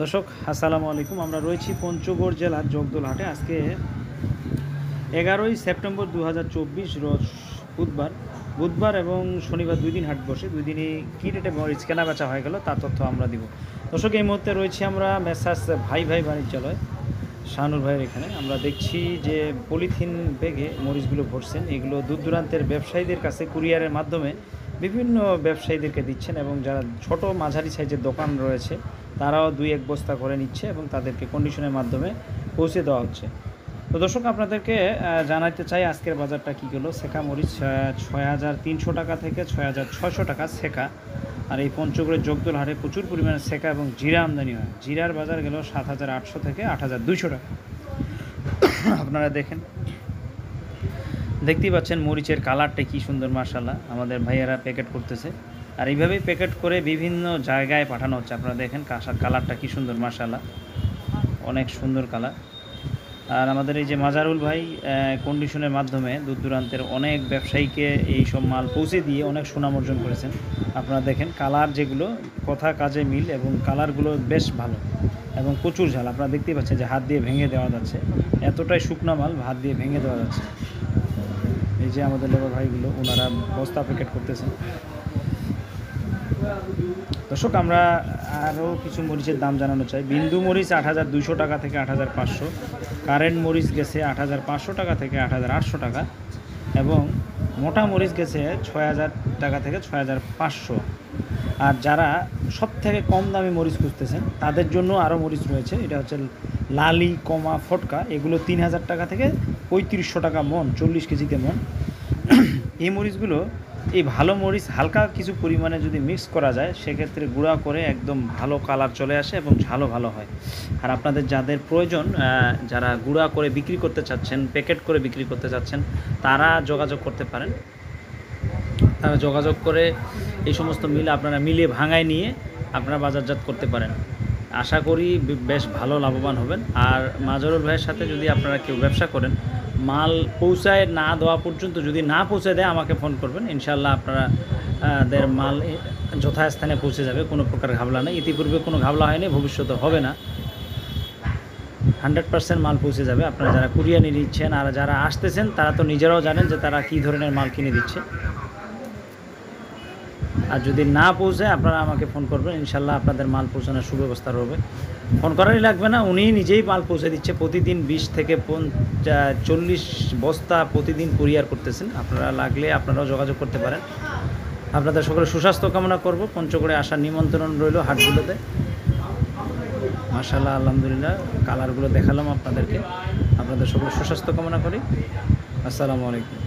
দর্শক আসসালামু আলাইকুম। আমরা রয়েছি পঞ্চগড় জেলার জগদলহাটে। আজকে 11ই সেপ্টেম্বর 2024 রোজ বুধবার এবং শনিবার 2 দিন হাট বসে। 2 দিনই কী রেটে মরিচ কেনা বেচা হয়ে গেল তার তথ্য আমরা দিব। দর্শক, এই মুহূর্তে রয়েছি আমরা মেসার্স ভাই বাণিজ্যালয় শাহানুর ভাইয়ের এখানে। আমরা দেখছি যে পলিথিন ব্যাগে মরিচগুলো ভরছেন। এগুলো দূর দূরান্তের ব্যবসায়ীদের কাছে কুরিয়ারের মাধ্যমে বিভিন্ন ব্যবসায়ীদেরকে দিচ্ছেন এবং যারা ছোট মাঝারি সাইজের দোকান রয়েছে তারাও 2-1 বস্তা করে নিচ্ছে এবং তাদেরকে কন্ডিশনের মাধ্যমে পৌঁছে দেওয়া হচ্ছে। তো দর্শক, আপনাদেরকে জানাতে চাই আজকের বাজারটা কী গেলো। সেকা মরিচ 6,300 টাকা থেকে 6,600 টাকা সেকা। আর এই পঞ্চগড়ের জগদলহাটে প্রচুর পরিমাণে সেকা এবং জিরা আমদানি হয়। জিরার বাজার গেল 7,800 থেকে 8,200 টাকা। আপনারা দেখতেই পাচ্ছেন মরিচের কালারটা কী সুন্দর, মাশাআল্লাহ। আমাদের ভাইয়েরা প্যাকেট করতেছে আর এইভাবেই প্যাকেট করে বিভিন্ন জায়গায় পাঠানো হচ্ছে। আপনারা দেখেন কালারটা কী সুন্দর, মাশাআল্লাহ, অনেক সুন্দর কালার। আর আমাদের এই যে মাজারুল ভাই কন্ডিশনের মাধ্যমে দূর দূরান্তের অনেক ব্যবসায়ীকে এই সব মাল পৌঁছে দিয়ে অনেক সুনাম অর্জন করেছেন। আপনারা দেখেন কালার যেগুলো কথা কাজে মিল এবং কালারগুলো বেশ ভালো এবং প্রচুর ঝাল। আপনারা দেখতেই পাচ্ছেন যে হাত দিয়ে ভেঙে দেওয়া যাচ্ছে, এতটাই শুকনো মাল হাত দিয়ে ভেঙে দেওয়া যাচ্ছে। এই যে আমাদের লেবার ভাইগুলো ওনারা বস্তা প্যাকেট করতেছেন। দর্শক, আমরা আরও কিছু মরিচের দাম জানানো চাই। বিন্দু মরিচ 8,200 টাকা থেকে 8,500, কারেন্ট মরিচ গেছে 8,500 টাকা থেকে 8,800 টাকা এবং মোটা মরিচ গেছে 6,000 টাকা থেকে 6,500। আর যারা সব থেকে কম দামি মরিচ খুঁজতেছেন তাদের জন্য আরও মরিচ রয়েছে। এটা হচ্ছে লালি কমা ফটকা, এগুলো 3,000 টাকা থেকে 3,500 টাকা মন, 40 কেজিতে মন। এই মরিচগুলো, এই ভালো মরিচ হালকা কিছু পরিমাণে যদি মিক্স করা যায় সেক্ষেত্রে গুঁড়া করে একদম ভালো কালার চলে আসে এবং ঝালও ভালো হয়। আর আপনাদের যাদের প্রয়োজন, যারা গুঁড়া করে বিক্রি করতে চাচ্ছেন, প্যাকেট করে বিক্রি করতে চাচ্ছেন, তারা যোগাযোগ করতে পারেন। তারা যোগাযোগ করে এই সমস্ত মিল আপনারা মিলিয়ে ভাঙায় নিয়ে আপনারা বাজারজাত করতে পারেন। আশা করি বেশ ভালো লাভবান হবেন। আর মাজরুল ভাইয়ের সাথে যদি আপনারা কেউ ব্যবসা করেন, মাল পৌঁছায় না দেওয়া পর্যন্ত যদি না পৌঁছে দেয় আমাকে ফোন করবেন, ইনশাল্লাহ আপনাদের মাল যথাস্থানে পৌঁছে যাবে। কোনো প্রকার ঘাবলা নেই, ইতিপূর্বে কোনো ঘাবলা হয়নি, ভবিষ্যতে হবে না। 100% মাল পৌঁছে যাবে। আপনারা যারা কুরিয়ার নিয়ে নিচ্ছেন আর যারা আসতেছেন তারা তো নিজেরাও জানেন যে তারা কী ধরনের মাল কিনে দিচ্ছে। আর যদি না পৌঁছায় আপনারা আমাকে ফোন করবেন, ইনশাল্লাহ আপনাদের মাল পৌঁছানোর সুব্যবস্থা হবে। ফোন করারই লাগবে না, উনি নিজেই মাল পৌঁছে দিচ্ছে। প্রতিদিন 20 থেকে 40 বস্তা প্রতিদিন কুরিয়ার করতেছেন। আপনারা লাগলে আপনারাও যোগাযোগ করতে পারেন। আপনাদের সকলে সুস্বাস্থ্য কামনা করব। পঞ্চগড়ে আসার নিমন্ত্রণ রইল হাটগুলোতে। মাশাআল্লাহ, আলহামদুলিল্লাহ, কালারগুলো দেখালাম আপনাদেরকে। আপনাদের সকলে সুস্বাস্থ্য কামনা করি। আসসালামু আলাইকুম।